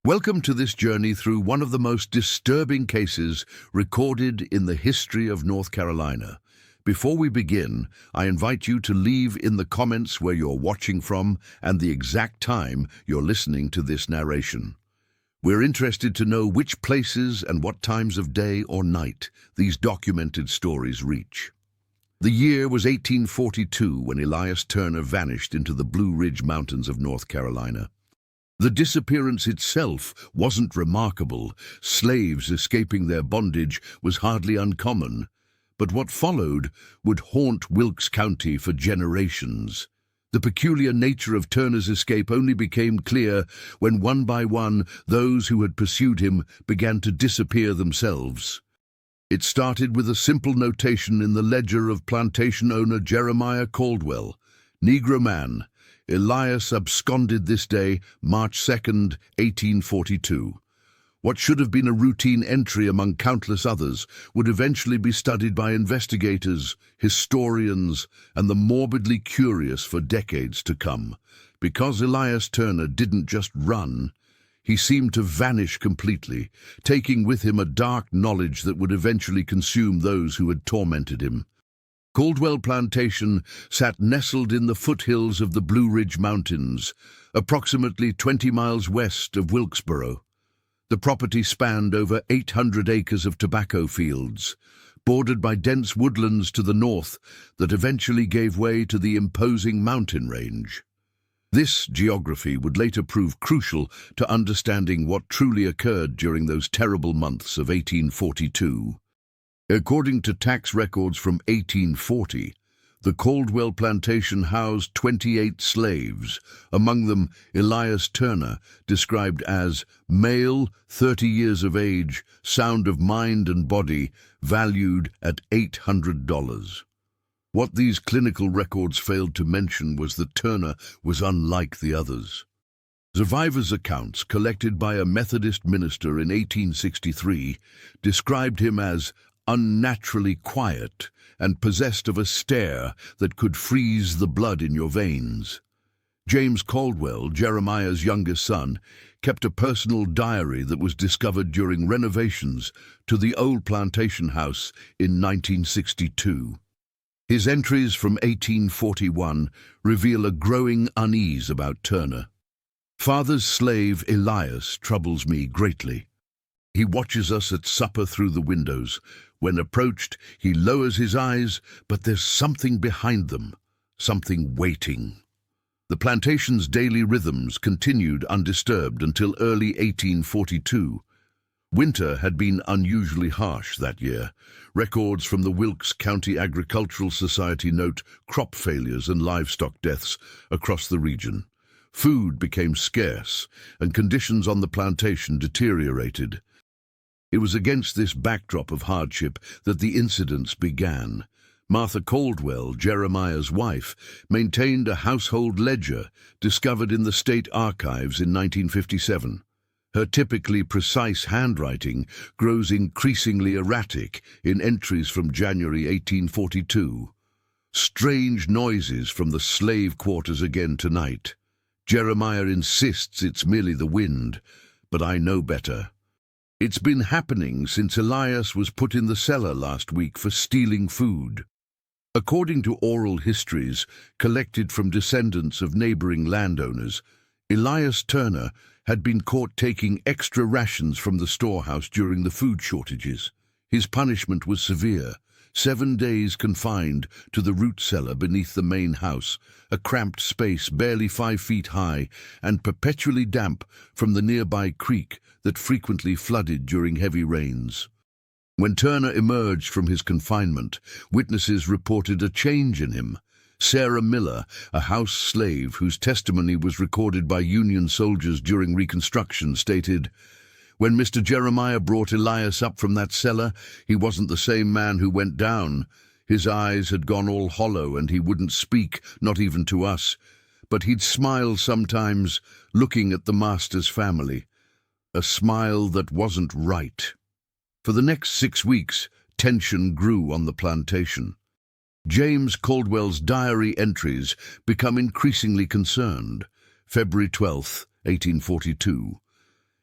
Welcome to this journey through one of the most disturbing cases recorded in the history of North Carolina. Before we begin, I invite you to leave in the comments where you're watching from and the exact time you're listening to this narration. We're interested to know which places and what times of day or night these documented stories reach. The year was 1842 when Elias Turner vanished into the Blue Ridge Mountains of North Carolina. The disappearance itself wasn't remarkable. Slaves escaping their bondage was hardly uncommon. But what followed would haunt Wilkes County for generations. The peculiar nature of Turner's escape only became clear when one by one those who had pursued him began to disappear themselves. It started with a simple notation in the ledger of plantation owner Jeremiah Caldwell, Negro man, Elias absconded this day, March 2nd, 1842. What should have been a routine entry among countless others would eventually be studied by investigators, historians, and the morbidly curious for decades to come. Because Elias Turner didn't just run, he seemed to vanish completely, taking with him a dark knowledge that would eventually consume those who had tormented him. Caldwell Plantation sat nestled in the foothills of the Blue Ridge Mountains, approximately 20 miles west of Wilkesboro. The property spanned over 800 acres of tobacco fields, bordered by dense woodlands to the north that eventually gave way to the imposing mountain range. This geography would later prove crucial to understanding what truly occurred during those terrible months of 1842. According to tax records from 1840, the Caldwell Plantation housed 28 slaves, among them Elias Turner, described as male, 30 years of age, sound of mind and body, valued at $800. What these clinical records failed to mention was that Turner was unlike the others. Survivors' accounts, collected by a Methodist minister in 1863, described him as unnaturally quiet and possessed of a stare that could freeze the blood in your veins. James Caldwell, Jeremiah's youngest son, kept a personal diary that was discovered during renovations to the old plantation house in 1962. His entries from 1841 reveal a growing unease about Turner. Father's slave Elias troubles me greatly. He watches us at supper through the windows. When approached, he lowers his eyes, but there's something behind them, something waiting. The plantation's daily rhythms continued undisturbed until early 1842. Winter had been unusually harsh that year. Records from the Wilkes County Agricultural Society note crop failures and livestock deaths across the region. Food became scarce, and conditions on the plantation deteriorated. It was against this backdrop of hardship that the incidents began. Martha Caldwell, Jeremiah's wife, maintained a household ledger discovered in the state archives in 1957. Her typically precise handwriting grows increasingly erratic in entries from January 1842. Strange noises from the slave quarters again tonight. Jeremiah insists it's merely the wind, but I know better. It's been happening since Elias was put in the cellar last week for stealing food. According to oral histories collected from descendants of neighboring landowners, Elias Turner had been caught taking extra rations from the storehouse during the food shortages. His punishment was severe: 7 days confined to the root cellar beneath the main house, a cramped space barely 5 feet high and perpetually damp from the nearby creek that frequently flooded during heavy rains. When Turner emerged from his confinement, witnesses reported a change in him. Sarah Miller, a house slave whose testimony was recorded by Union soldiers during Reconstruction, stated, "When Mr. Jeremiah brought Elias up from that cellar, he wasn't the same man who went down. His eyes had gone all hollow and he wouldn't speak, not even to us. But he'd smile sometimes, looking at the master's family. A smile that wasn't right." For the next 6 weeks, tension grew on the plantation. James Caldwell's diary entries become increasingly concerned. February 12, 1842.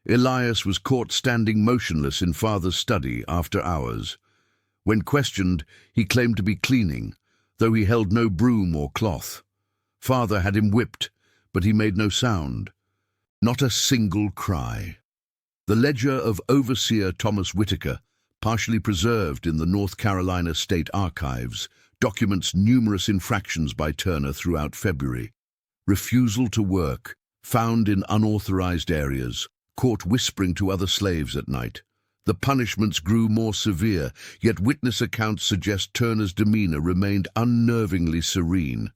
Elias was caught standing motionless in father's study after hours. When questioned, he claimed to be cleaning, though he held no broom or cloth. Father had him whipped, but he made no sound. Not a single cry. The ledger of Overseer Thomas Whitaker, partially preserved in the North Carolina State Archives, documents numerous infractions by Turner throughout February. Refusal to work, found in unauthorized areas, caught whispering to other slaves at night. The punishments grew more severe, yet witness accounts suggest Turner's demeanor remained unnervingly serene.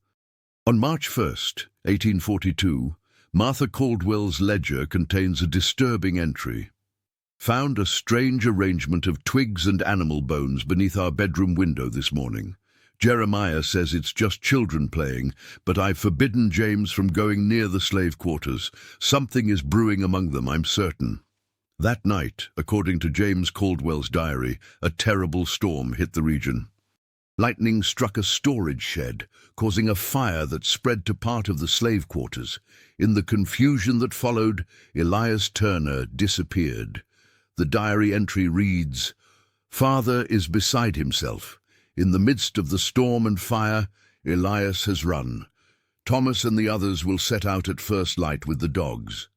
On March 1st, 1842, Martha Caldwell's ledger contains a disturbing entry. Found a strange arrangement of twigs and animal bones beneath our bedroom window this morning. Jeremiah says it's just children playing, but I've forbidden James from going near the slave quarters. Something is brewing among them, I'm certain. That night, according to James Caldwell's diary, a terrible storm hit the region. Lightning struck a storage shed, causing a fire that spread to part of the slave quarters. In the confusion that followed, Elias Turner disappeared. The diary entry reads, "Father is beside himself. In the midst of the storm and fire, Elias has run. Thomas and the others will set out at first light with the dogs.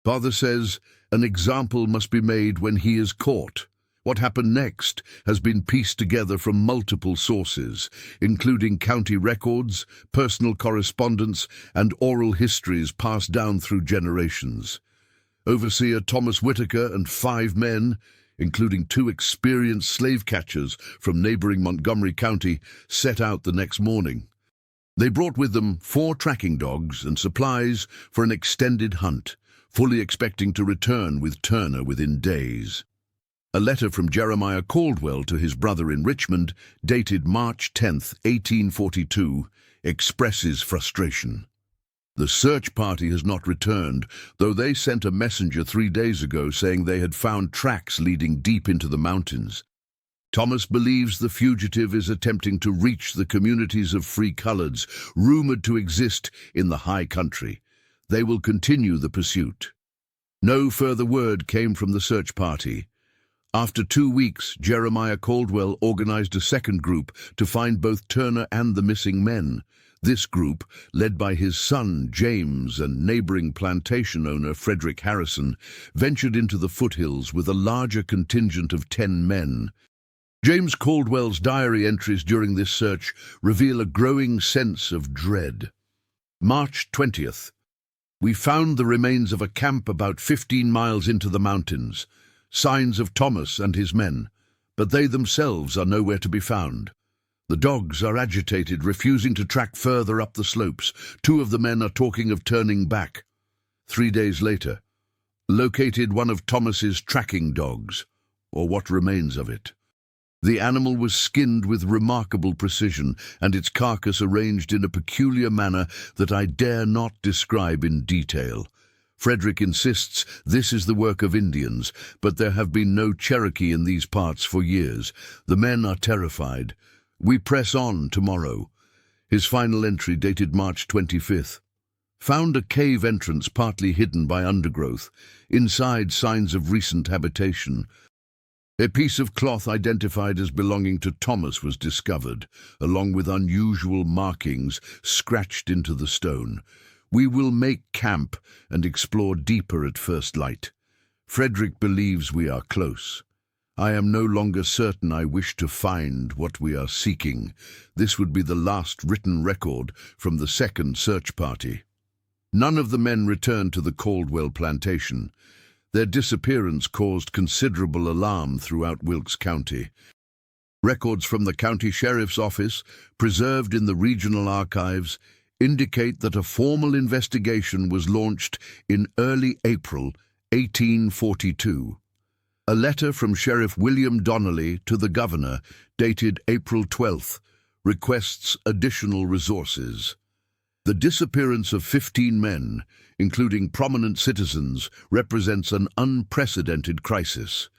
Father says an example must be made when he is caught. What happened next has been pieced together from multiple sources, including county records, personal correspondence, and oral histories passed down through generations. Overseer Thomas Whitaker and 5 men, including 2 experienced slave catchers from neighboring Montgomery County, set out the next morning. They brought with them 4 tracking dogs and supplies for an extended hunt, fully expecting to return with Turner within days. A letter from Jeremiah Caldwell to his brother in Richmond, dated March 10, 1842, expresses frustration. The search party has not returned, though they sent a messenger 3 days ago saying they had found tracks leading deep into the mountains. Thomas believes the fugitive is attempting to reach the communities of free coloreds, rumored to exist in the high country. They will continue the pursuit. No further word came from the search party. After 2 weeks, Jeremiah Caldwell organized a second group to find both Turner and the missing men. This group, led by his son James and neighboring plantation owner Frederick Harrison, ventured into the foothills with a larger contingent of 10 men. James Caldwell's diary entries during this search reveal a growing sense of dread. March 20th. We found the remains of a camp about 15 miles into the mountains. Signs of Thomas and his men, but they themselves are nowhere to be found. The dogs are agitated, refusing to track further up the slopes. 2 of the men are talking of turning back. 3 days later, located one of Thomas's tracking dogs, or what remains of it. The animal was skinned with remarkable precision, and its carcass arranged in a peculiar manner that I dare not describe in detail. Frederick insists this is the work of Indians, but there have been no Cherokee in these parts for years. The men are terrified. We press on tomorrow. His final entry, dated March 25th. Found a cave entrance partly hidden by undergrowth. Inside, signs of recent habitation. A piece of cloth identified as belonging to Thomas was discovered, along with unusual markings scratched into the stone. We will make camp and explore deeper at first light. Frederick believes we are close. I am no longer certain I wish to find what we are seeking. This would be the last written record from the second search party. None of the men returned to the Caldwell plantation. Their disappearance caused considerable alarm throughout Wilkes County. Records from the county sheriff's office, preserved in the regional archives, indicate that a formal investigation was launched in early April 1842. A letter from Sheriff William Donnelly to the governor, dated April 12th, requests additional resources. The disappearance of 15 men, including prominent citizens, represents an unprecedented crisis.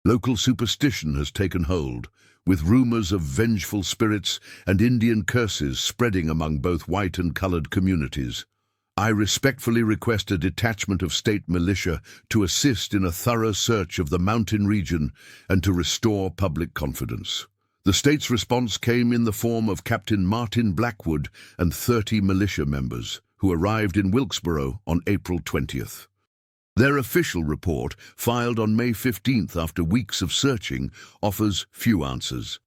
Local superstition has taken hold, with rumors of vengeful spirits and Indian curses spreading among both white and colored communities. I respectfully request a detachment of state militia to assist in a thorough search of the mountain region and to restore public confidence. The state's response came in the form of Captain Martin Blackwood and 30 militia members, who arrived in Wilkesboro on April 20th. Their official report, filed on May 15th after weeks of searching, offers few answers.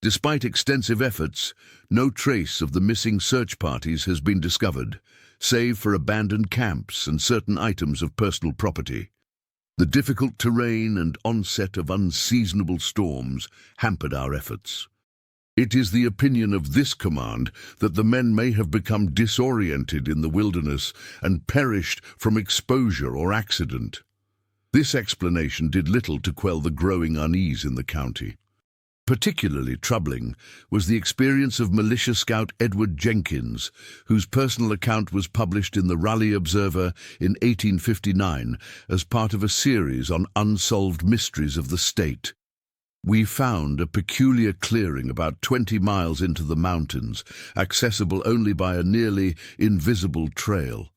Despite extensive efforts, no trace of the missing search parties has been discovered, save for abandoned camps and certain items of personal property. The difficult terrain and onset of unseasonable storms hampered our efforts. It is the opinion of this command that the men may have become disoriented in the wilderness and perished from exposure or accident. This explanation did little to quell the growing unease in the county. Particularly troubling was the experience of militia scout Edward Jenkins, whose personal account was published in the Raleigh Observer in 1859 as part of a series on unsolved mysteries of the state. We found a peculiar clearing about 20 miles into the mountains, accessible only by a nearly invisible trail.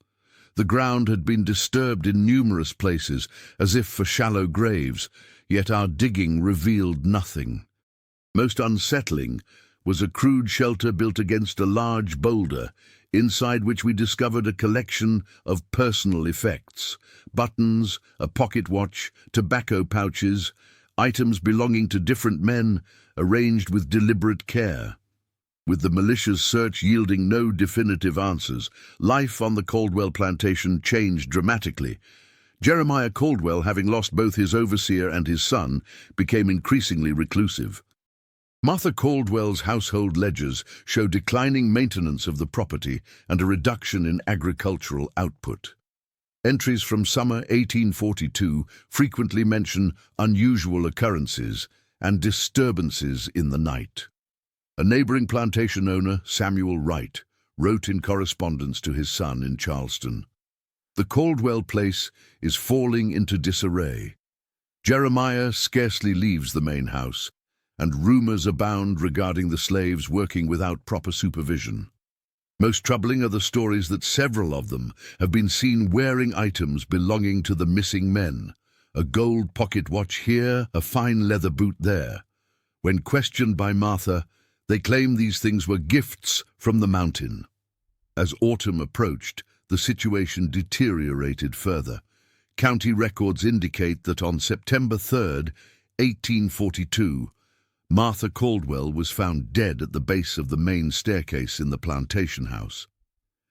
The ground had been disturbed in numerous places, as if for shallow graves, yet our digging revealed nothing. Most unsettling was a crude shelter built against a large boulder, inside which we discovered a collection of personal effects: buttons, a pocket watch, tobacco pouches, items belonging to different men, arranged with deliberate care. With the militia's search yielding no definitive answers, life on the Caldwell plantation changed dramatically. Jeremiah Caldwell, having lost both his overseer and his son, became increasingly reclusive. Martha Caldwell's household ledgers show declining maintenance of the property and a reduction in agricultural output. Entries from summer 1842 frequently mention unusual occurrences and disturbances in the night. A neighboring plantation owner, Samuel Wright, wrote in correspondence to his son in Charleston, "The Caldwell place is falling into disarray. Jeremiah scarcely leaves the main house, and rumors abound regarding the slaves working without proper supervision. Most troubling are the stories that several of them have been seen wearing items belonging to the missing men, a gold pocket watch here, a fine leather boot there. When questioned by Martha, they claim these things were gifts from the mountain." As autumn approached, the situation deteriorated further. County records indicate that on September 3rd, 1842, Martha Caldwell was found dead at the base of the main staircase in the plantation house.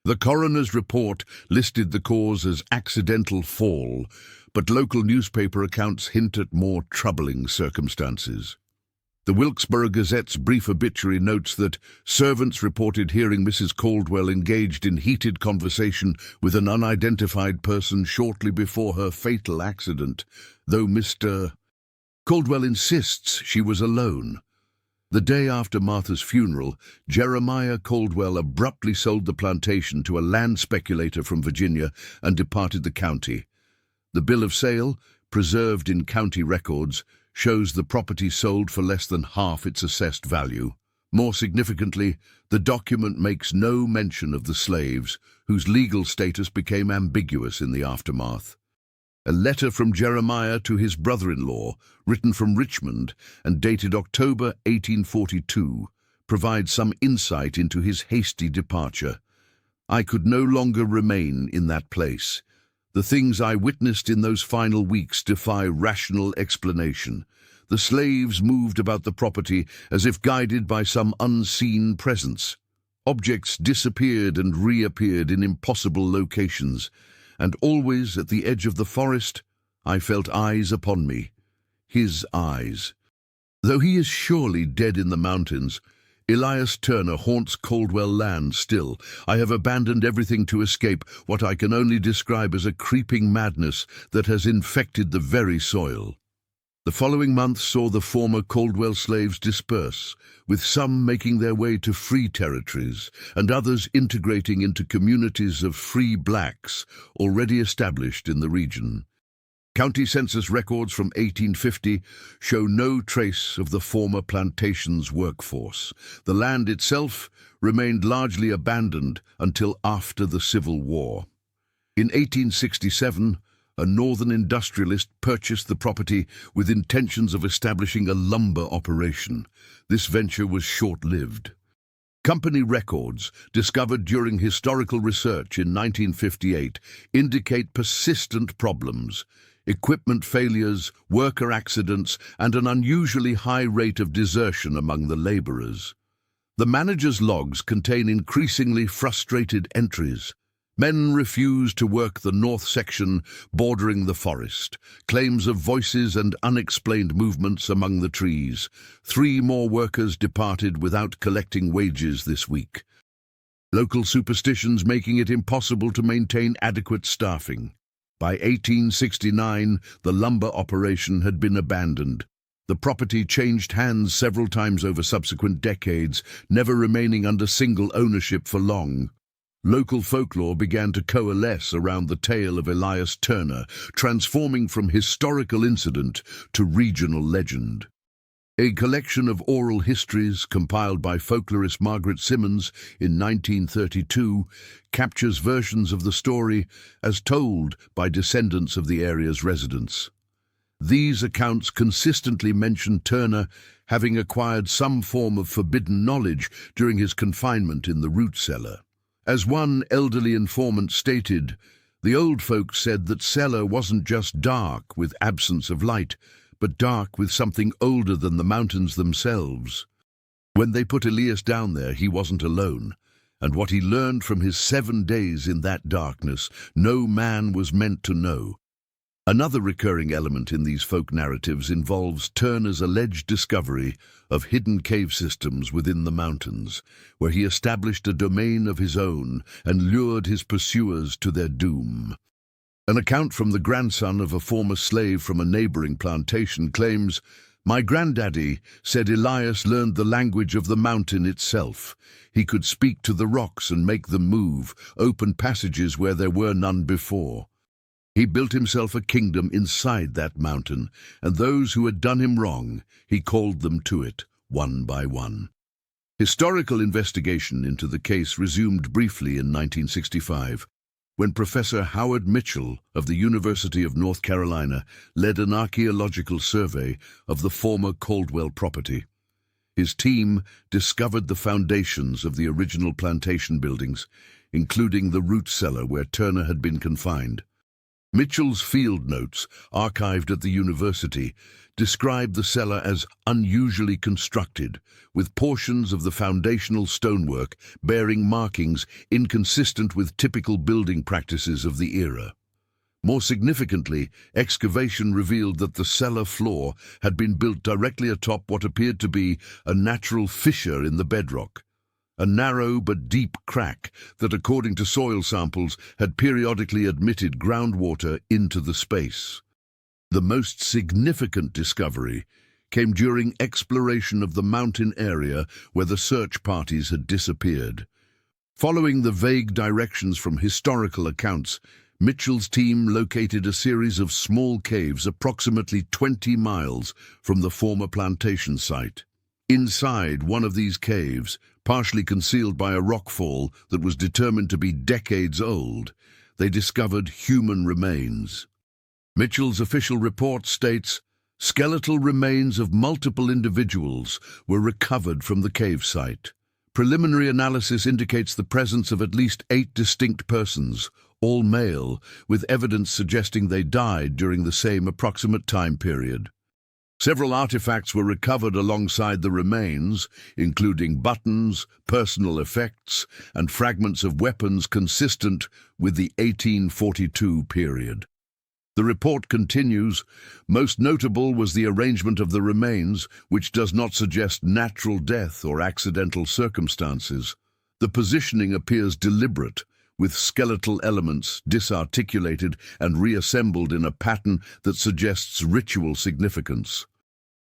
The coroner's report listed the cause as accidental fall, but local newspaper accounts hint at more troubling circumstances. The Wilkesboro Gazette's brief obituary notes that servants reported hearing Mrs. Caldwell engaged in heated conversation with an unidentified person shortly before her fatal accident, though Mr. Caldwell insists she was alone. The day after Martha's funeral, Jeremiah Caldwell abruptly sold the plantation to a land speculator from Virginia and departed the county. The bill of sale, preserved in county records, shows the property sold for less than half its assessed value. More significantly, the document makes no mention of the slaves, whose legal status became ambiguous in the aftermath. A letter from Jeremiah to his brother-in-law, written from Richmond and dated October 1842, provides some insight into his hasty departure. "I could no longer remain in that place. The things I witnessed in those final weeks defy rational explanation. The slaves moved about the property as if guided by some unseen presence. Objects disappeared and reappeared in impossible locations, and always at the edge of the forest I felt eyes upon me, his eyes. Though he is surely dead in the mountains, Elias Turner haunts Caldwell land still. I have abandoned everything to escape what I can only describe as a creeping madness that has infected the very soil." The following month saw the former Caldwell slaves disperse, with some making their way to free territories and others integrating into communities of free blacks already established in the region. County census records from 1850 show no trace of the former plantation's workforce. The land itself remained largely abandoned until after the Civil War. In 1867, a northern industrialist purchased the property with intentions of establishing a lumber operation. This venture was short-lived. Company records, discovered during historical research in 1958, indicate persistent problems: equipment failures, worker accidents, and an unusually high rate of desertion among the laborers. The manager's logs contain increasingly frustrated entries. Men refused to work the north section bordering the forest. Claims of voices and unexplained movements among the trees. 3 more workers departed without collecting wages this week. Local superstitions making it impossible to maintain adequate staffing. By 1869, the lumber operation had been abandoned. The property changed hands several times over subsequent decades, never remaining under single ownership for long. Local folklore began to coalesce around the tale of Elias Turner, transforming from historical incident to regional legend. A collection of oral histories compiled by folklorist Margaret Simmons in 1932 captures versions of the story as told by descendants of the area's residents. These accounts consistently mention Turner having acquired some form of forbidden knowledge during his confinement in the root cellar. As one elderly informant stated, the old folks said that cellar wasn't just dark with absence of light, but dark with something older than the mountains themselves. When they put Elias down there, he wasn't alone, and what he learned from his 7 days in that darkness, no man was meant to know. Another recurring element in these folk narratives involves Turner's alleged discovery of hidden cave systems within the mountains, where he established a domain of his own and lured his pursuers to their doom. An account from the grandson of a former slave from a neighboring plantation claims, "My granddaddy said Elias learned the language of the mountain itself. He could speak to the rocks and make them move, open passages where there were none before. He built himself a kingdom inside that mountain, and those who had done him wrong, he called them to it, one by one." Historical investigation into the case resumed briefly in 1965, when Professor Howard Mitchell of the University of North Carolina led an archaeological survey of the former Caldwell property. His team discovered the foundations of the original plantation buildings, including the root cellar where Turner had been confined. Mitchell's field notes, archived at the university, described the cellar as unusually constructed, with portions of the foundational stonework bearing markings inconsistent with typical building practices of the era. More significantly, excavation revealed that the cellar floor had been built directly atop what appeared to be a natural fissure in the bedrock. A narrow but deep crack that, according to soil samples, had periodically admitted groundwater into the space. The most significant discovery came during exploration of the mountain area where the search parties had disappeared. Following the vague directions from historical accounts, Mitchell's team located a series of small caves approximately 20 miles from the former plantation site. Inside one of these caves, partially concealed by a rockfall that was determined to be decades old, they discovered human remains. Mitchell's official report states, "Skeletal remains of multiple individuals were recovered from the cave site. Preliminary analysis indicates the presence of at least 8 distinct persons, all male, with evidence suggesting they died during the same approximate time period. Several artifacts were recovered alongside the remains, including buttons, personal effects, and fragments of weapons consistent with the 1842 period." The report continues, "Most notable was the arrangement of the remains, which does not suggest natural death or accidental circumstances. The positioning appears deliberate, with skeletal elements disarticulated and reassembled in a pattern that suggests ritual significance.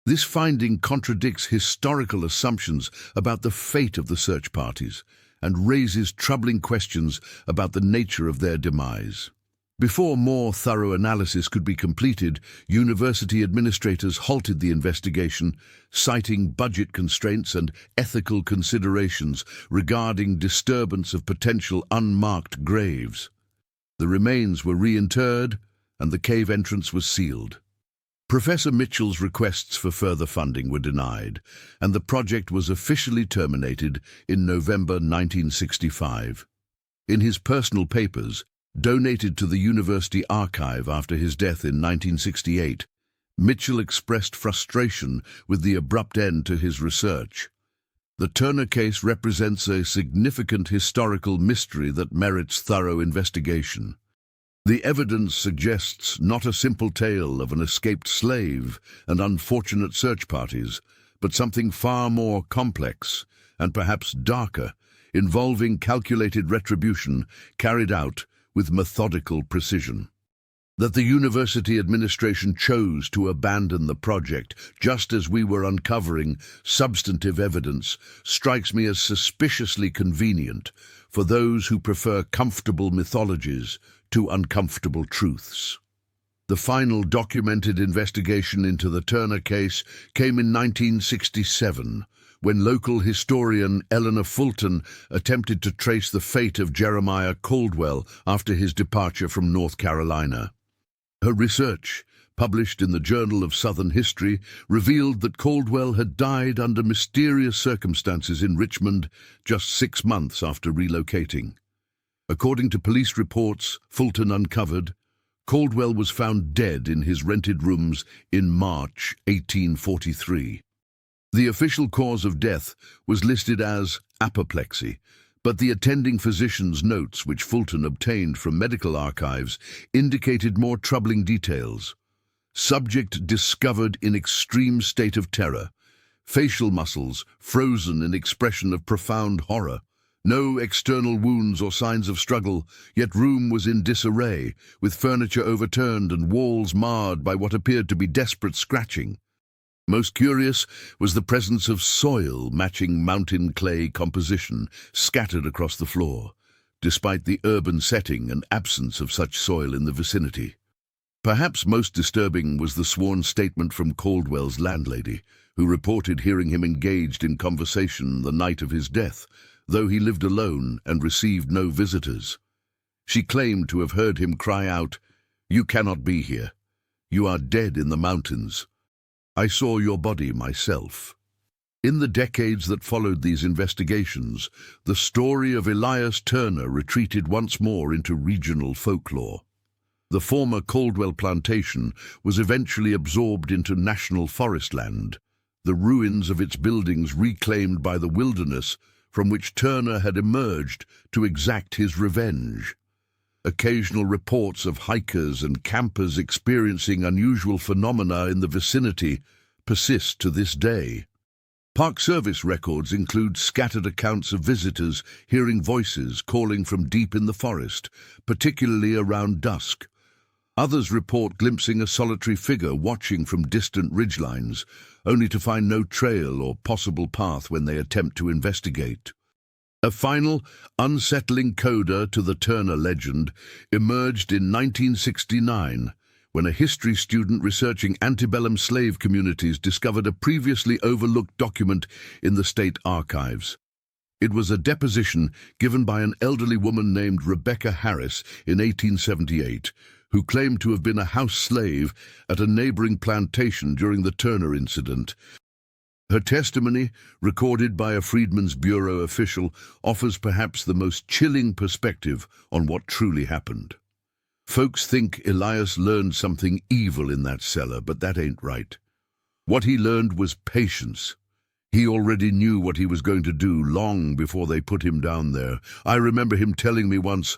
This finding contradicts historical assumptions about the fate of the search parties and raises troubling questions about the nature of their demise. Before more thorough analysis could be completed, university administrators halted the investigation, citing budget constraints and ethical considerations regarding disturbance of potential unmarked graves. The remains were reinterred, and the cave entrance was sealed. Professor Mitchell's requests for further funding were denied, and the project was officially terminated in November 1965. In his personal papers, donated to the university archive after his death in 1968, Mitchell expressed frustration with the abrupt end to his research. The Turner case represents a significant historical mystery that merits thorough investigation. The evidence suggests not a simple tale of an escaped slave and unfortunate search parties, but something far more complex and perhaps darker, involving calculated retribution carried out with methodical precision. That the university administration chose to abandon the project just as we were uncovering substantive evidence strikes me as suspiciously convenient for those who prefer comfortable mythologies to uncomfortable truths. The final documented investigation into the Turner case came in 1967, when local historian Eleanor Fulton attempted to trace the fate of Jeremiah Caldwell after his departure from North Carolina. Her research, published in the Journal of Southern History, revealed that Caldwell had died under mysterious circumstances in Richmond just 6 months after relocating. According to police reports Fulton uncovered, Caldwell was found dead in his rented rooms in March 1843. The official cause of death was listed as apoplexy, but the attending physician's notes, which Fulton obtained from medical archives, indicated more troubling details. Subject discovered in extreme state of terror, facial muscles frozen in expression of profound horror, no external wounds or signs of struggle, yet room was in disarray, with furniture overturned and walls marred by what appeared to be desperate scratching. Most curious was the presence of soil matching mountain clay composition scattered across the floor, despite the urban setting and absence of such soil in the vicinity. Perhaps most disturbing was the sworn statement from Caldwell's landlady, who reported hearing him engaged in conversation the night of his death, though he lived alone and received no visitors. She claimed to have heard him cry out, "You cannot be here. You are dead in the mountains. I saw your body myself." In the decades that followed these investigations, the story of Elias Turner retreated once more into regional folklore. The former Caldwell plantation was eventually absorbed into national forest land, the ruins of its buildings reclaimed by the wilderness from which Turner had emerged to exact his revenge. Occasional reports of hikers and campers experiencing unusual phenomena in the vicinity persist to this day. Park Service records include scattered accounts of visitors hearing voices calling from deep in the forest, particularly around dusk. Others report glimpsing a solitary figure watching from distant ridgelines, only to find no trail or possible path when they attempt to investigate. A final, unsettling coda to the Turner legend emerged in 1969, when a history student researching antebellum slave communities discovered a previously overlooked document in the state archives. It was a deposition given by an elderly woman named Rebecca Harris in 1878, who claimed to have been a house slave at a neighboring plantation during the Turner incident. Her testimony, recorded by a Freedmen's Bureau official, offers perhaps the most chilling perspective on what truly happened. Folks think Elias learned something evil in that cellar, but that ain't right. What he learned was patience. He already knew what he was going to do long before they put him down there. I remember him telling me once,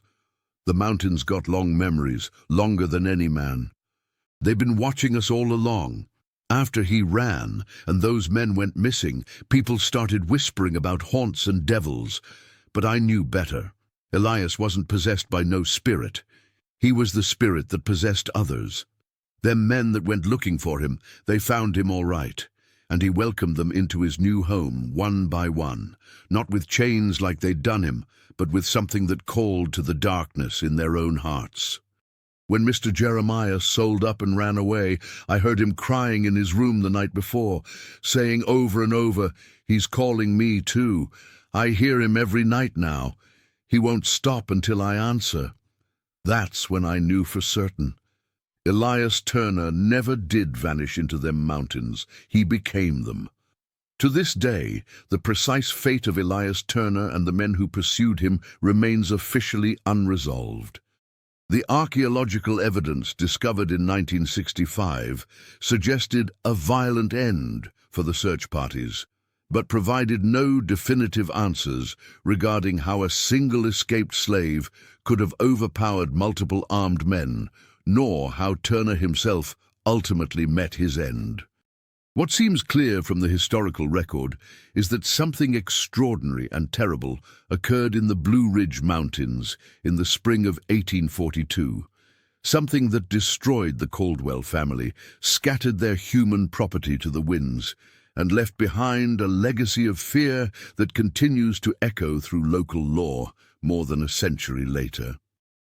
"The mountains got long memories, longer than any man. They've been watching us all along." After he ran and those men went missing, people started whispering about haunts and devils. But I knew better. Elias wasn't possessed by no spirit. He was the spirit that possessed others. Them men that went looking for him, they found him all right, and he welcomed them into his new home one by one, not with chains like they'd done him, but with something that called to the darkness in their own hearts. When Mr. Jeremiah sold up and ran away, I heard him crying in his room the night before, saying over and over, 'He's calling me too. I hear him every night now. He won't stop until I answer.' That's when I knew for certain. Elias Turner never did vanish into them mountains. He became them. To this day, the precise fate of Elias Turner and the men who pursued him remains officially unresolved. The archaeological evidence discovered in 1965 suggested a violent end for the search parties, but provided no definitive answers regarding how a single escaped slave could have overpowered multiple armed men, nor how Turner himself ultimately met his end. What seems clear from the historical record is that something extraordinary and terrible occurred in the Blue Ridge Mountains in the spring of 1842, something that destroyed the Caldwell family, scattered their human property to the winds, and left behind a legacy of fear that continues to echo through local lore more than a century later.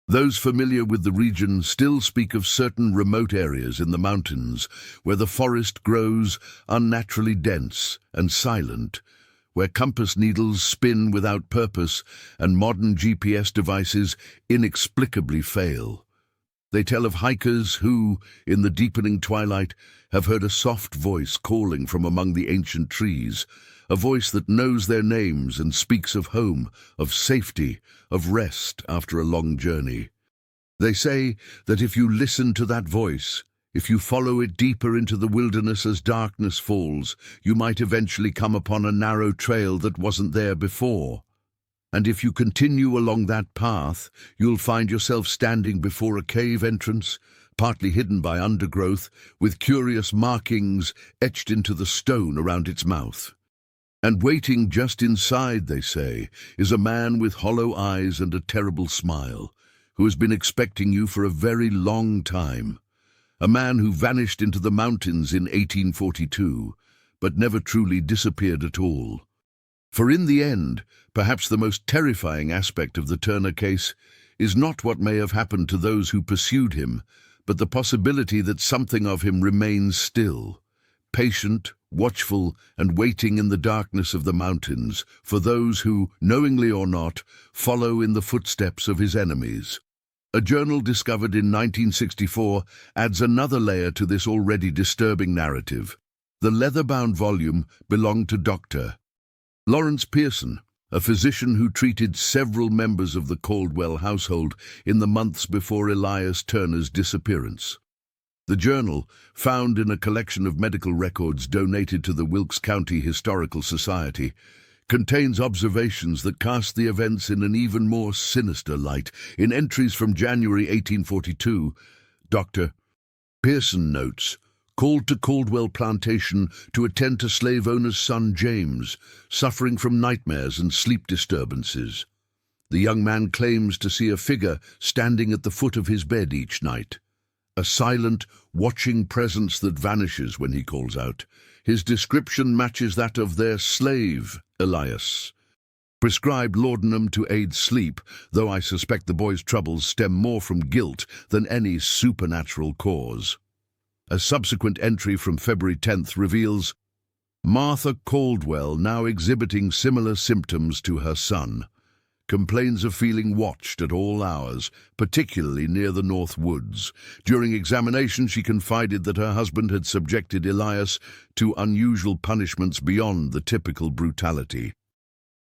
Those familiar with the region still speak of certain remote areas in the mountains where the forest grows unnaturally dense and silent, where compass needles spin without purpose and modern GPS devices inexplicably fail. They tell of hikers who, in the deepening twilight, have heard a soft voice calling from among the ancient trees, a voice that knows their names and speaks of home, of safety, of rest after a long journey. They say that if you listen to that voice, if you follow it deeper into the wilderness as darkness falls, you might eventually come upon a narrow trail that wasn't there before. And if you continue along that path, you'll find yourself standing before a cave entrance, partly hidden by undergrowth, with curious markings etched into the stone around its mouth. And waiting just inside, they say, is a man with hollow eyes and a terrible smile, who has been expecting you for a very long time. A man who vanished into the mountains in 1842, but never truly disappeared at all. For in the end, perhaps the most terrifying aspect of the Turner case is not what may have happened to those who pursued him, but the possibility that something of him remains still, patient, watchful, and waiting in the darkness of the mountains for those who, knowingly or not, follow in the footsteps of his enemies. A journal discovered in 1964 adds another layer to this already disturbing narrative. The leather-bound volume belonged to Dr. Lawrence Pearson, a physician who treated several members of the Caldwell household in the months before Elias Turner's disappearance. The journal, found in a collection of medical records donated to the Wilkes County Historical Society, contains observations that cast the events in an even more sinister light. In entries from January 1842, Dr. Pearson notes, called to Caldwell plantation to attend to slave owner's son James, suffering from nightmares and sleep disturbances. The young man claims to see a figure standing at the foot of his bed each night. A silent, watching presence that vanishes when he calls out. His description matches that of their slave, Elias. Prescribed laudanum to aid sleep, though I suspect the boy's troubles stem more from guilt than any supernatural cause. A subsequent entry from February 10th reveals Martha Caldwell, now exhibiting similar symptoms to her son, complains of feeling watched at all hours, particularly near the North Woods. During examination, she confided that her husband had subjected Elias to unusual punishments beyond the typical brutality.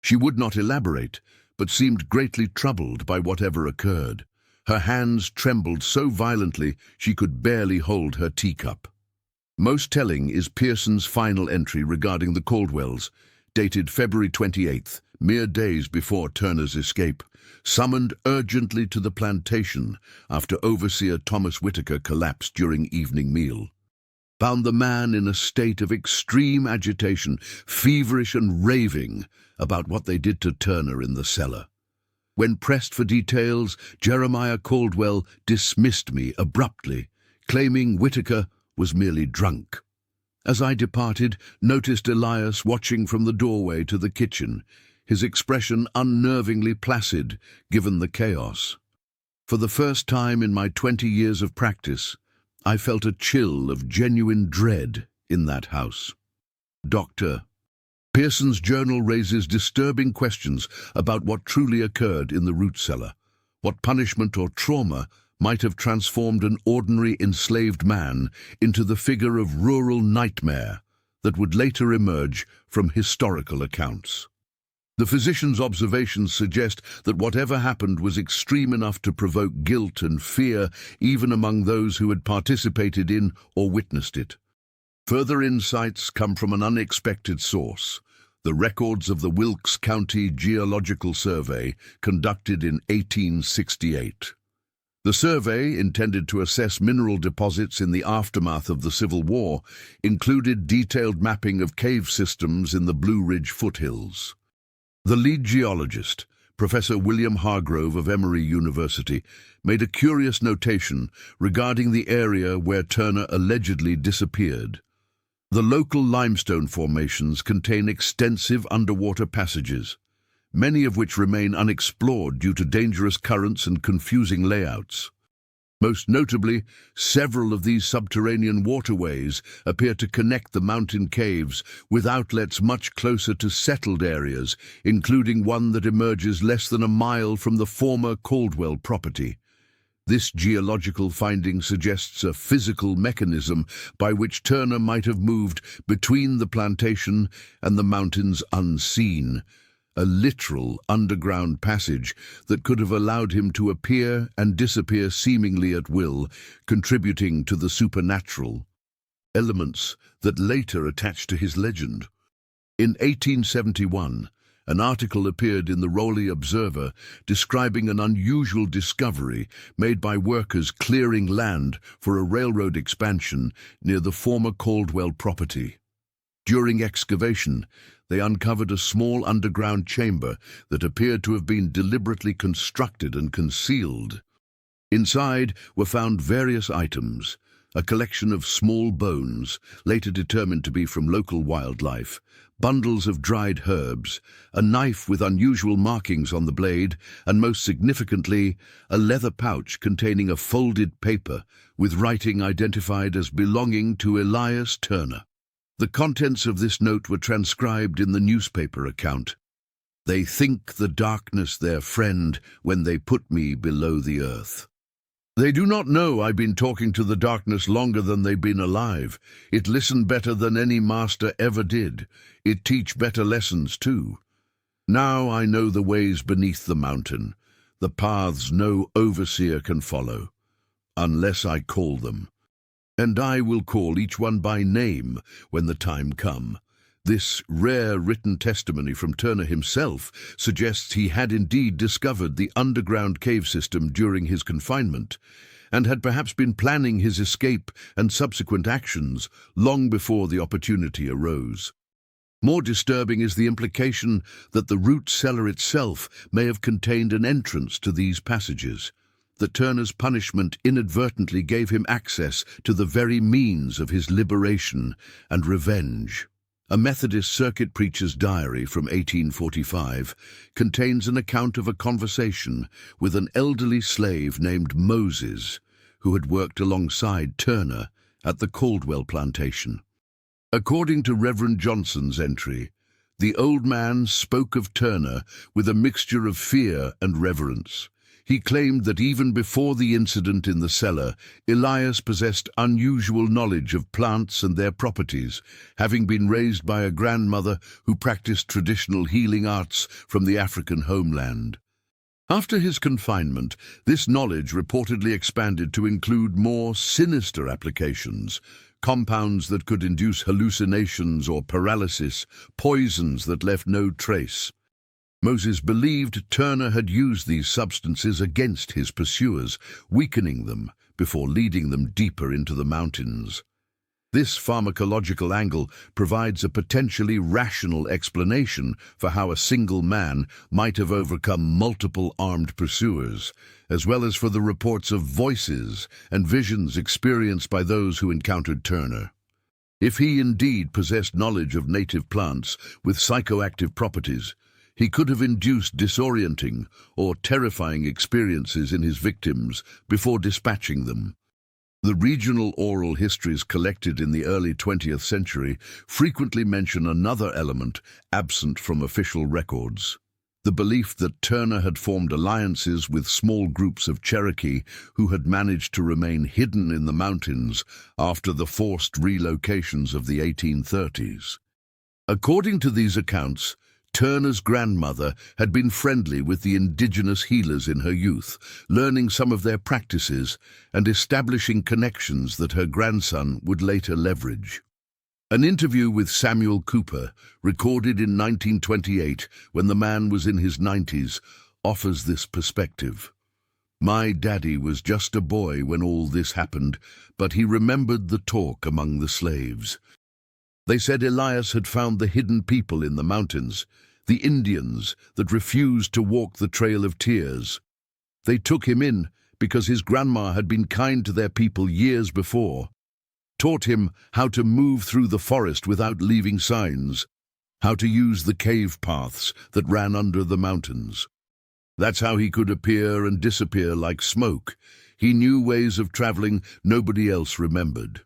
She would not elaborate, but seemed greatly troubled by whatever occurred. Her hands trembled so violently she could barely hold her teacup. Most telling is Pearson's final entry regarding the Caldwells, dated February 28th, mere days before Turner's escape, summoned urgently to the plantation after overseer Thomas Whitaker collapsed during evening meal. Found the man in a state of extreme agitation, feverish and raving about what they did to Turner in the cellar. When pressed for details, Jeremiah Caldwell dismissed me abruptly, claiming Whitaker was merely drunk. As I departed, noticed Elias watching from the doorway to the kitchen, his expression unnervingly placid given the chaos. For the first time in my 20 years of practice, I felt a chill of genuine dread in that house. Dr. Pearson's journal raises disturbing questions about what truly occurred in the root cellar, what punishment or trauma might have transformed an ordinary enslaved man into the figure of rural nightmare that would later emerge from historical accounts. The physician's observations suggest that whatever happened was extreme enough to provoke guilt and fear even among those who had participated in or witnessed it. Further insights come from an unexpected source: the records of the Wilkes County Geological Survey conducted in 1868. The survey, intended to assess mineral deposits in the aftermath of the Civil War, included detailed mapping of cave systems in the Blue Ridge foothills. The lead geologist, Professor William Hargrove of Emory University, made a curious notation regarding the area where Turner allegedly disappeared. The local limestone formations contain extensive underwater passages, many of which remain unexplored due to dangerous currents and confusing layouts. Most notably, several of these subterranean waterways appear to connect the mountain caves with outlets much closer to settled areas, including one that emerges less than a mile from the former Caldwell property. This geological finding suggests a physical mechanism by which Turner might have moved between the plantation and the mountains unseen, a literal underground passage that could have allowed him to appear and disappear seemingly at will, contributing to the supernatural, elements that later attached to his legend. In 1871, an article appeared in the Raleigh Observer describing an unusual discovery made by workers clearing land for a railroad expansion near the former Caldwell property. During excavation, they uncovered a small underground chamber that appeared to have been deliberately constructed and concealed. Inside were found various items: a collection of small bones, later determined to be from local wildlife, bundles of dried herbs, a knife with unusual markings on the blade, and most significantly, a leather pouch containing a folded paper with writing identified as belonging to Elias Turner. The contents of this note were transcribed in the newspaper account. "They think the darkness their friend when they put me below the earth. They do not know I've been talking to the darkness longer than they've been alive. It listen better than any master ever did. It teach better lessons too. Now I know the ways beneath the mountain, the paths no overseer can follow, unless I call them. And I will call each one by name when the time come." This rare written testimony from Turner himself suggests he had indeed discovered the underground cave system during his confinement, and had perhaps been planning his escape and subsequent actions long before the opportunity arose. More disturbing is the implication that the root cellar itself may have contained an entrance to these passages, that Turner's punishment inadvertently gave him access to the very means of his liberation and revenge. A Methodist circuit preacher's diary from 1845 contains an account of a conversation with an elderly slave named Moses, who had worked alongside Turner at the Caldwell plantation. According to Reverend Johnson's entry, the old man spoke of Turner with a mixture of fear and reverence. He claimed that even before the incident in the cellar, Elias possessed unusual knowledge of plants and their properties, having been raised by a grandmother who practiced traditional healing arts from the African homeland. After his confinement, this knowledge reportedly expanded to include more sinister applications: compounds that could induce hallucinations or paralysis, poisons that left no trace. Moses believed Turner had used these substances against his pursuers, weakening them before leading them deeper into the mountains. This pharmacological angle provides a potentially rational explanation for how a single man might have overcome multiple armed pursuers, as well as for the reports of voices and visions experienced by those who encountered Turner. If he indeed possessed knowledge of native plants with psychoactive properties, He could have induced disorienting or terrifying experiences in his victims before dispatching them. The regional oral histories collected in the early 20th century frequently mention another element absent from official records: the belief that Turner had formed alliances with small groups of Cherokee who had managed to remain hidden in the mountains after the forced relocations of the 1830s. According to these accounts, Turner's grandmother had been friendly with the indigenous healers in her youth, learning some of their practices and establishing connections that her grandson would later leverage. An interview with Samuel Cooper, recorded in 1928 when the man was in his 90s, offers this perspective. "My daddy was just a boy when all this happened, but he remembered the talk among the slaves. They said Elias had found the hidden people in the mountains, the Indians that refused to walk the Trail of Tears. They took him in because his grandma had been kind to their people years before, taught him how to move through the forest without leaving signs, how to use the cave paths that ran under the mountains. That's how he could appear and disappear like smoke. He knew ways of traveling nobody else remembered."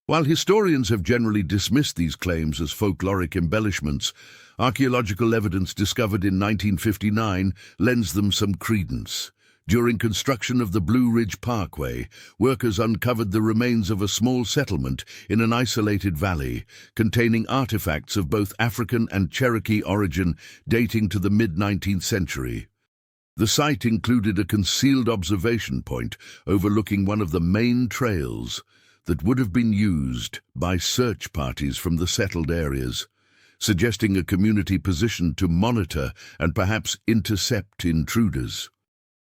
While historians have generally dismissed these claims as folkloric embellishments, archaeological evidence discovered in 1959 lends them some credence. During construction of the Blue Ridge Parkway, workers uncovered the remains of a small settlement in an isolated valley, containing artifacts of both African and Cherokee origin dating to the mid-19th century. The site included a concealed observation point overlooking one of the main trails that would have been used by search parties from the settled areas, suggesting a community positioned to monitor and perhaps intercept intruders.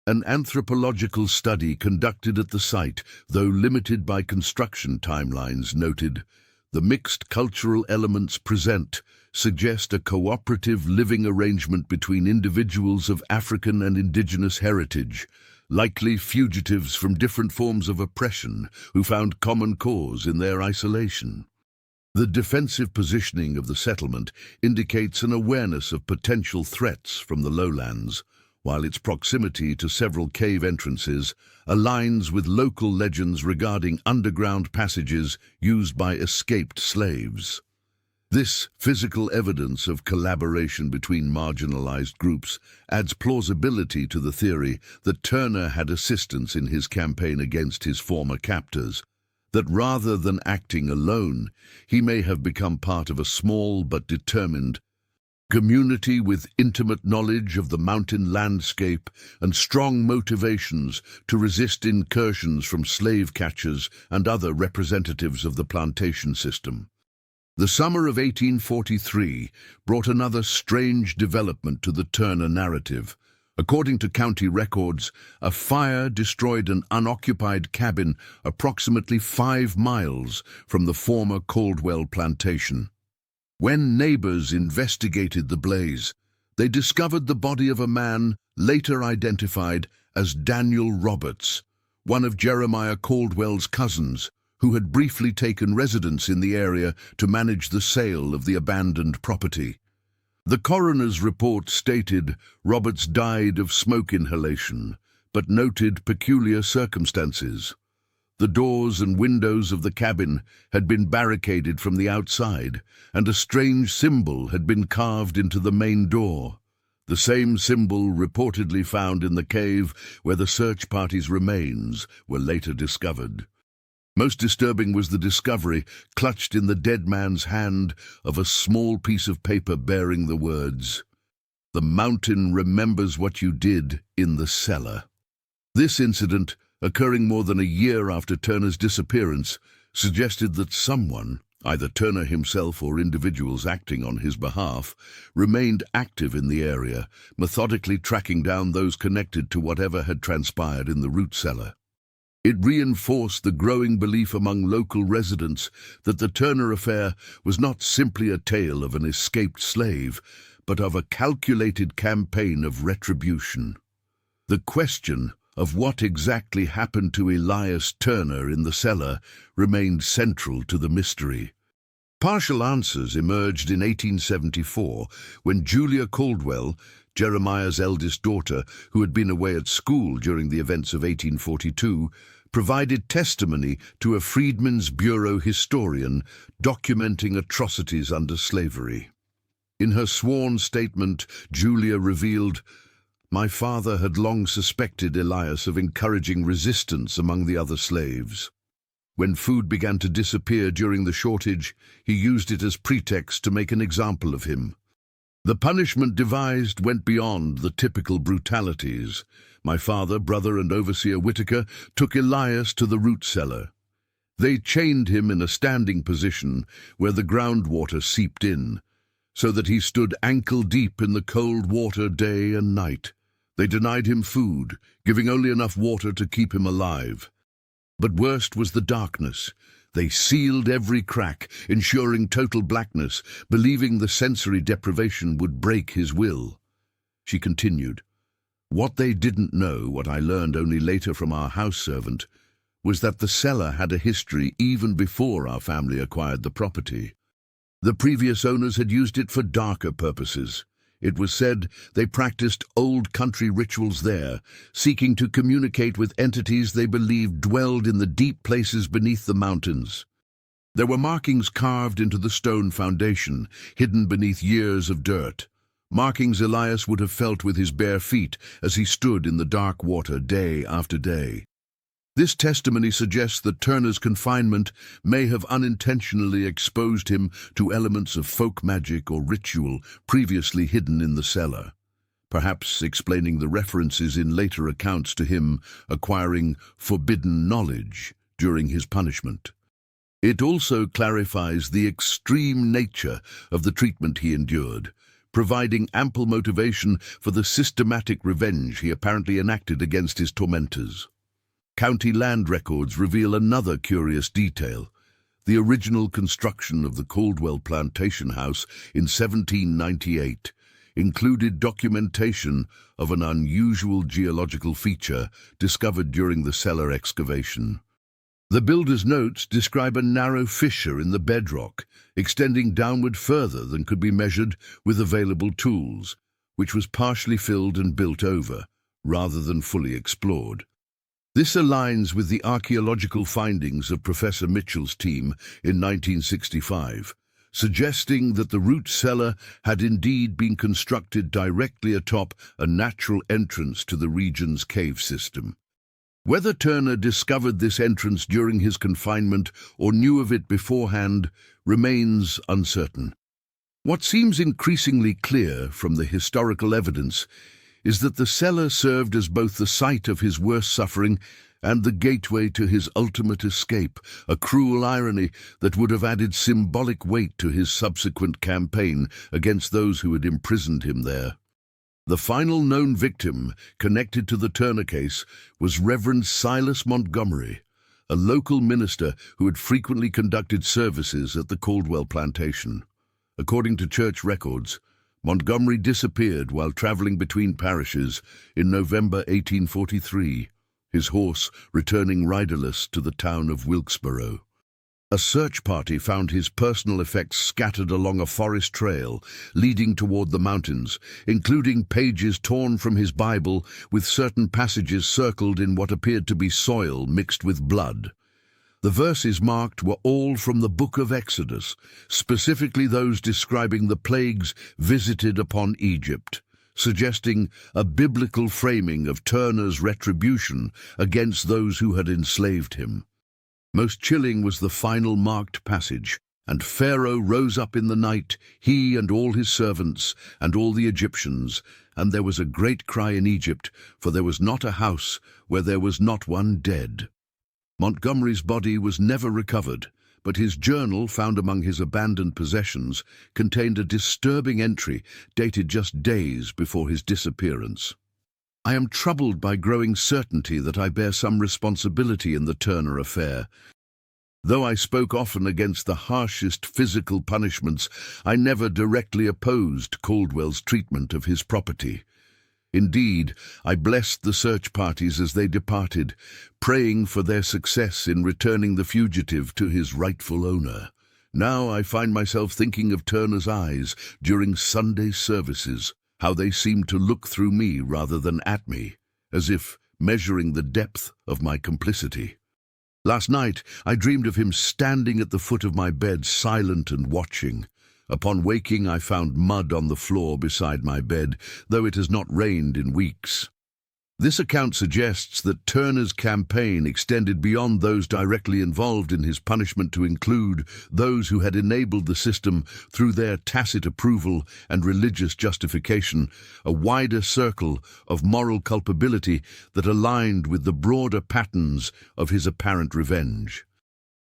An anthropological study conducted at the site, though limited by construction timelines, noted, "The mixed cultural elements present suggest a cooperative living arrangement between individuals of African and indigenous heritage, likely fugitives from different forms of oppression who found common cause in their isolation." The defensive positioning of the settlement indicates an awareness of potential threats from the lowlands, while its proximity to several cave entrances aligns with local legends regarding underground passages used by escaped slaves. This physical evidence of collaboration between marginalized groups adds plausibility to the theory that Turner had assistance in his campaign against his former captors, that rather than acting alone, he may have become part of a small but determined community with intimate knowledge of the mountain landscape and strong motivations to resist incursions from slave catchers and other representatives of the plantation system. The summer of 1843 brought another strange development to the Turner narrative. According to county records, a fire destroyed an unoccupied cabin approximately 5 miles from the former Caldwell plantation. When neighbors investigated the blaze, they discovered the body of a man later identified as Daniel Roberts, one of Jeremiah Caldwell's cousins, who had briefly taken residence in the area to manage the sale of the abandoned property. The coroner's report stated Roberts died of smoke inhalation, but noted peculiar circumstances. The doors and windows of the cabin had been barricaded from the outside, and a strange symbol had been carved into the main door, the same symbol reportedly found in the cave where the search party's remains were later discovered. Most disturbing was the discovery, clutched in the dead man's hand, of a small piece of paper bearing the words, "The mountain remembers what you did in the cellar." This incident, occurring more than a year after Turner's disappearance, suggested that someone, either Turner himself or individuals acting on his behalf, remained active in the area, methodically tracking down those connected to whatever had transpired in the root cellar. It reinforced the growing belief among local residents that the Turner affair was not simply a tale of an escaped slave, but of a calculated campaign of retribution. The question of what exactly happened to Elias Turner in the cellar remained central to the mystery. Partial answers emerged in 1874 when Julia Caldwell, Jeremiah's eldest daughter, who had been away at school during the events of 1842, provided testimony to a Freedmen's Bureau historian documenting atrocities under slavery. In her sworn statement, Julia revealed, "My father had long suspected Elias of encouraging resistance among the other slaves. When food began to disappear during the shortage, he used it as pretext to make an example of him. The punishment devised went beyond the typical brutalities. My father, brother, and overseer Whitaker took Elias to the root cellar. They chained him in a standing position where the groundwater seeped in, so that he stood ankle-deep in the cold water day and night. They denied him food, giving only enough water to keep him alive. But worst was the darkness. They sealed every crack, ensuring total blackness, believing the sensory deprivation would break his will." She continued, "What they didn't know, what I learned only later from our house servant, was that the cellar had a history even before our family acquired the property. The previous owners had used it for darker purposes. It was said they practiced old country rituals there, seeking to communicate with entities they believed dwelled in the deep places beneath the mountains. There were markings carved into the stone foundation, hidden beneath years of dirt. Markings Elias would have felt with his bare feet as he stood in the dark water day after day. This testimony suggests that Turner's confinement may have unintentionally exposed him to elements of folk magic or ritual previously hidden in the cellar, perhaps explaining the references in later accounts to him acquiring forbidden knowledge during his punishment. It also clarifies the extreme nature of the treatment he endured, providing ample motivation for the systematic revenge he apparently enacted against his tormentors. County land records reveal another curious detail. The original construction of the Caldwell plantation house in 1798 included documentation of an unusual geological feature discovered during the cellar excavation. The builder's notes describe a narrow fissure in the bedrock, extending downward further than could be measured with available tools, which was partially filled and built over, rather than fully explored. This aligns with the archaeological findings of Professor Mitchell's team in 1965, suggesting that the root cellar had indeed been constructed directly atop a natural entrance to the region's cave system. Whether Turner discovered this entrance during his confinement or knew of it beforehand remains uncertain. What seems increasingly clear from the historical evidence is that the cellar served as both the site of his worst suffering and the gateway to his ultimate escape, a cruel irony that would have added symbolic weight to his subsequent campaign against those who had imprisoned him there. The final known victim connected to the Turner case was Reverend Silas Montgomery, a local minister who had frequently conducted services at the Caldwell plantation. According to church records, Montgomery disappeared while traveling between parishes in November 1843, his horse returning riderless to the town of Wilkesboro. A search party found his personal effects scattered along a forest trail leading toward the mountains, including pages torn from his Bible with certain passages circled in what appeared to be soil mixed with blood. The verses marked were all from the book of Exodus, specifically those describing the plagues visited upon Egypt, suggesting a biblical framing of Turner's retribution against those who had enslaved him. Most chilling was the final marked passage, "And Pharaoh rose up in the night, he and all his servants, and all the Egyptians, and there was a great cry in Egypt, for there was not a house where there was not one dead." Montgomery's body was never recovered, but his journal, found among his abandoned possessions, contained a disturbing entry dated just days before his disappearance. "I am troubled by growing certainty that I bear some responsibility in the Turner affair. Though I spoke often against the harshest physical punishments, I never directly opposed Caldwell's treatment of his property. Indeed, I blessed the search parties as they departed, praying for their success in returning the fugitive to his rightful owner. Now I find myself thinking of Turner's eyes during Sunday services, how they seemed to look through me rather than at me, as if measuring the depth of my complicity. Last night I dreamed of him standing at the foot of my bed, silent and watching. Upon waking, I found mud on the floor beside my bed, though it has not rained in weeks. This account suggests that Turner's campaign extended beyond those directly involved in his punishment to include those who had enabled the system through their tacit approval and religious justification, a wider circle of moral culpability that aligned with the broader patterns of his apparent revenge.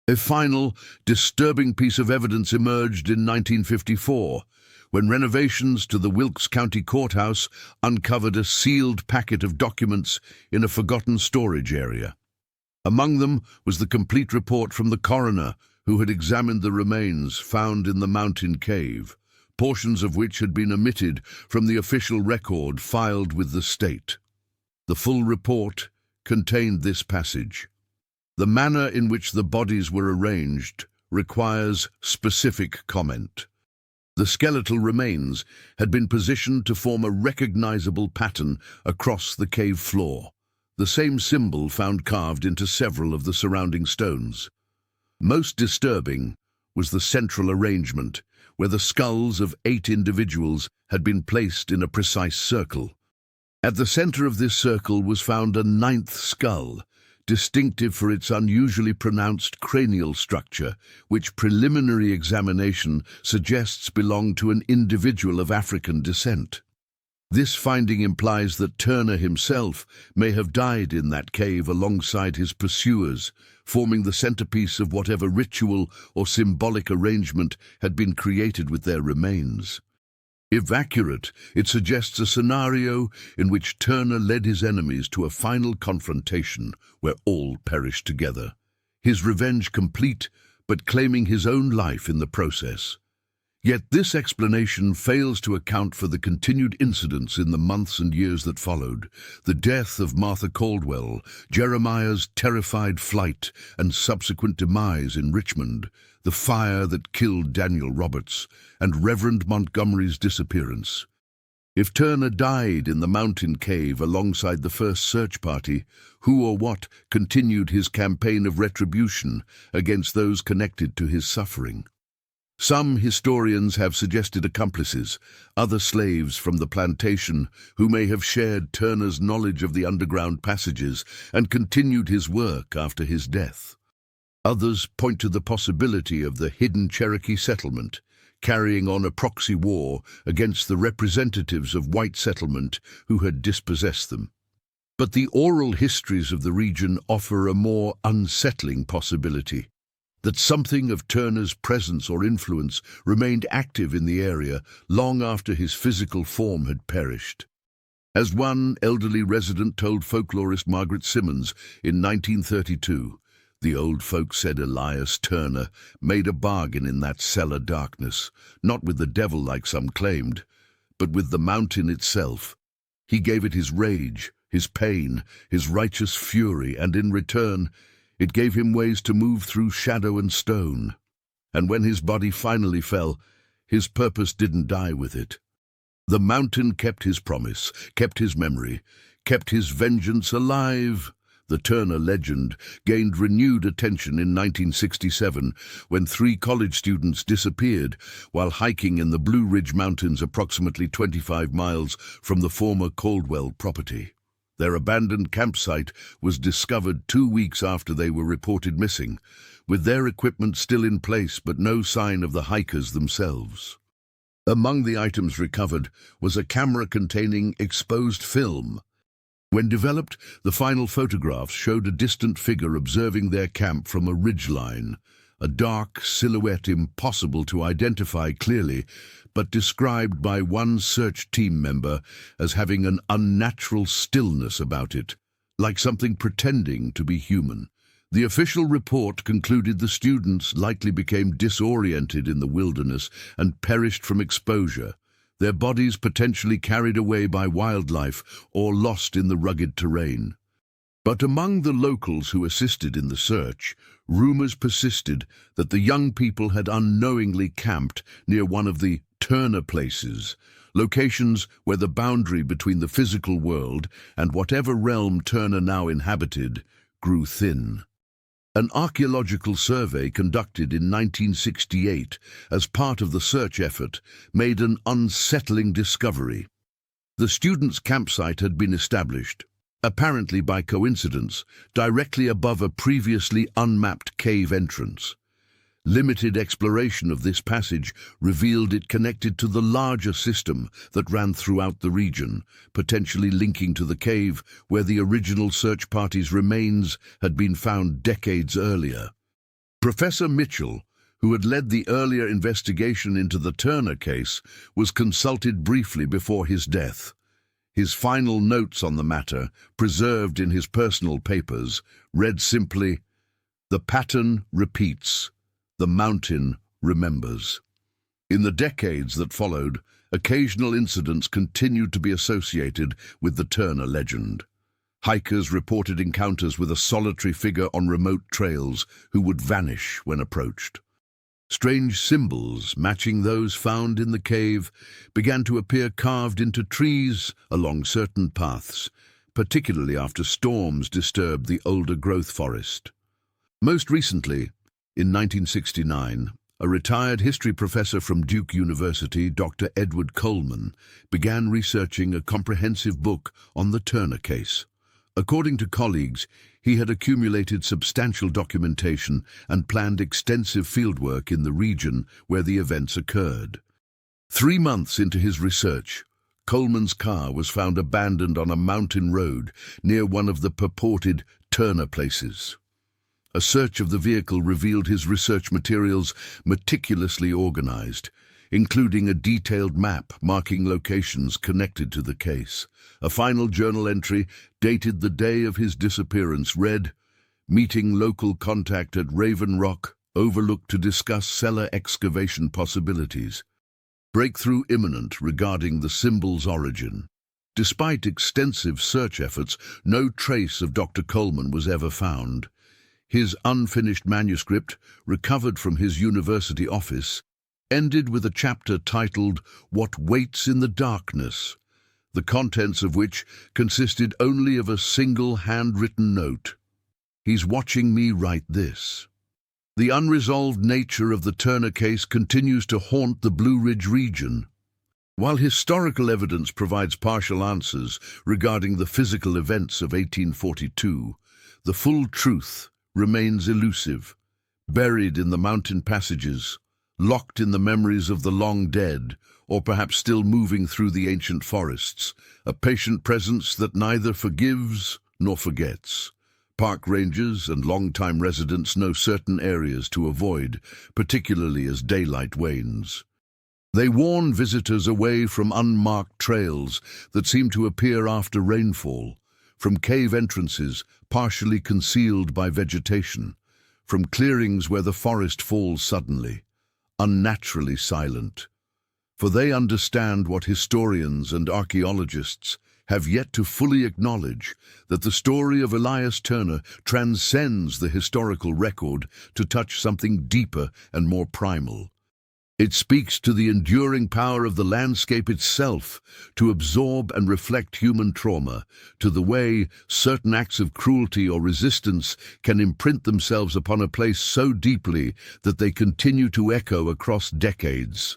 A final, disturbing piece of evidence emerged in 1954, when renovations to the Wilkes County Courthouse uncovered a sealed packet of documents in a forgotten storage area. Among them was the complete report from the coroner who had examined the remains found in the mountain cave, portions of which had been omitted from the official record filed with the state. The full report contained this passage: "The manner in which the bodies were arranged requires specific comment. The skeletal remains had been positioned to form a recognizable pattern across the cave floor, the same symbol found carved into several of the surrounding stones. Most disturbing was the central arrangement, where the skulls of 8 individuals had been placed in a precise circle. At the center of this circle was found a 9th skull, distinctive for its unusually pronounced cranial structure, which preliminary examination suggests belonged to an individual of African descent. This finding implies that Turner himself may have died in that cave alongside his pursuers, forming the centerpiece of whatever ritual or symbolic arrangement had been created with their remains. If accurate, it suggests a scenario in which Turner led his enemies to a final confrontation where all perished together, his revenge complete, but claiming his own life in the process. Yet this explanation fails to account for the continued incidents in the months and years that followed: the death of Martha Caldwell, Jeremiah's terrified flight and subsequent demise in Richmond, the fire that killed Daniel Roberts, and Reverend Montgomery's disappearance. If Turner died in the mountain cave alongside the first search party, who or what continued his campaign of retribution against those connected to his suffering? Some historians have suggested accomplices, other slaves from the plantation who may have shared Turner's knowledge of the underground passages and continued his work after his death. Others point to the possibility of the hidden Cherokee settlement, carrying on a proxy war against the representatives of white settlement who had dispossessed them. But the oral histories of the region offer a more unsettling possibility: that something of Turner's presence or influence remained active in the area long after his physical form had perished. As one elderly resident told folklorist Margaret Simmons in 1932, the old folks said Elias Turner made a bargain in that cellar darkness, not with the devil like some claimed, but with the mountain itself. He gave it his rage, his pain, his righteous fury, and in return, it gave him ways to move through shadow and stone. And when his body finally fell, his purpose didn't die with it. The mountain kept his promise, kept his memory, kept his vengeance alive. The Turner legend gained renewed attention in 1967 when 3 college students disappeared while hiking in the Blue Ridge Mountains approximately 25 miles from the former Caldwell property. Their abandoned campsite was discovered 2 weeks after they were reported missing, with their equipment still in place but no sign of the hikers themselves. Among the items recovered was a camera containing exposed film. When developed, the final photographs showed a distant figure observing their camp from a ridgeline, a dark silhouette impossible to identify clearly, but described by one search team member as having an unnatural stillness about it, like something pretending to be human. The official report concluded the students likely became disoriented in the wilderness and perished from exposure, their bodies potentially carried away by wildlife or lost in the rugged terrain. But among the locals who assisted in the search, rumors persisted that the young people had unknowingly camped near one of the Turner places, locations where the boundary between the physical world and whatever realm Turner now inhabited grew thin. An archaeological survey conducted in 1968 as part of the search effort made an unsettling discovery. The students' campsite had been established, apparently by coincidence, directly above a previously unmapped cave entrance. Limited exploration of this passage revealed it connected to the larger system that ran throughout the region, potentially linking to the cave where the original search party's remains had been found decades earlier. Professor Mitchell, who had led the earlier investigation into the Turner case, was consulted briefly before his death. His final notes on the matter, preserved in his personal papers, read simply, "The pattern repeats. The mountain remembers." In the decades that followed, occasional incidents continued to be associated with the Turner legend. Hikers reported encounters with a solitary figure on remote trails who would vanish when approached. Strange symbols, matching those found in the cave, began to appear carved into trees along certain paths, particularly after storms disturbed the older growth forest. Most recently, in 1969, a retired history professor from Duke University, Dr. Edward Coleman, began researching a comprehensive book on the Turner case. According to colleagues, he had accumulated substantial documentation and planned extensive fieldwork in the region where the events occurred. 3 months into his research, Coleman's car was found abandoned on a mountain road near one of the purported Turner places. A search of the vehicle revealed his research materials meticulously organized, including a detailed map marking locations connected to the case. A final journal entry, dated the day of his disappearance, read, "Meeting local contact at Raven Rock, Overlook to discuss cellar excavation possibilities. Breakthrough imminent regarding the symbol's origin." Despite extensive search efforts, no trace of Dr. Coleman was ever found. His unfinished manuscript, recovered from his university office, ended with a chapter titled "What Waits in the Darkness," the contents of which consisted only of a single handwritten note. "He's watching me write this." The unresolved nature of the Turner case continues to haunt the Blue Ridge region. While historical evidence provides partial answers regarding the physical events of 1842, the full truth remains elusive, buried in the mountain passages, locked in the memories of the long dead, or perhaps still moving through the ancient forests, a patient presence that neither forgives nor forgets. Park rangers and long-time residents know certain areas to avoid, particularly as daylight wanes. They warn visitors away from unmarked trails that seem to appear after rainfall, from cave entrances partially concealed by vegetation, from clearings where the forest falls suddenly, unnaturally silent. For they understand what historians and archaeologists have yet to fully acknowledge, that the story of Elias Turner transcends the historical record to touch something deeper and more primal. It speaks to the enduring power of the landscape itself to absorb and reflect human trauma, to the way certain acts of cruelty or resistance can imprint themselves upon a place so deeply that they continue to echo across decades.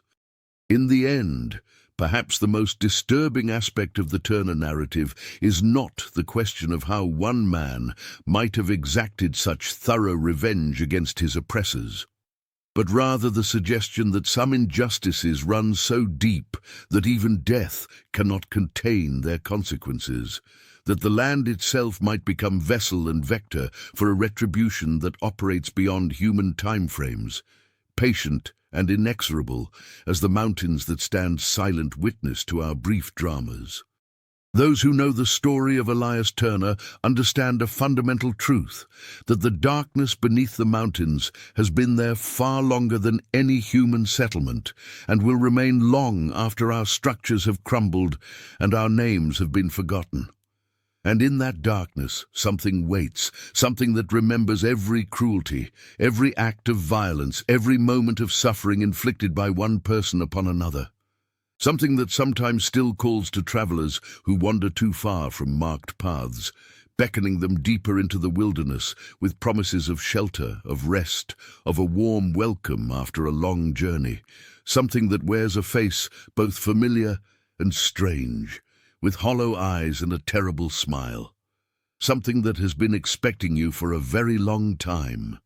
In the end, perhaps the most disturbing aspect of the Turner narrative is not the question of how one man might have exacted such thorough revenge against his oppressors, but rather the suggestion that some injustices run so deep that even death cannot contain their consequences, that the land itself might become vessel and vector for a retribution that operates beyond human timeframes, patient and inexorable as the mountains that stand silent witness to our brief dramas. Those who know the story of Elias Turner understand a fundamental truth, that the darkness beneath the mountains has been there far longer than any human settlement, and will remain long after our structures have crumbled and our names have been forgotten. And in that darkness, something waits, something that remembers every cruelty, every act of violence, every moment of suffering inflicted by one person upon another. Something that sometimes still calls to travelers who wander too far from marked paths, beckoning them deeper into the wilderness with promises of shelter, of rest, of a warm welcome after a long journey. Something that wears a face both familiar and strange, with hollow eyes and a terrible smile. Something that has been expecting you for a very long time.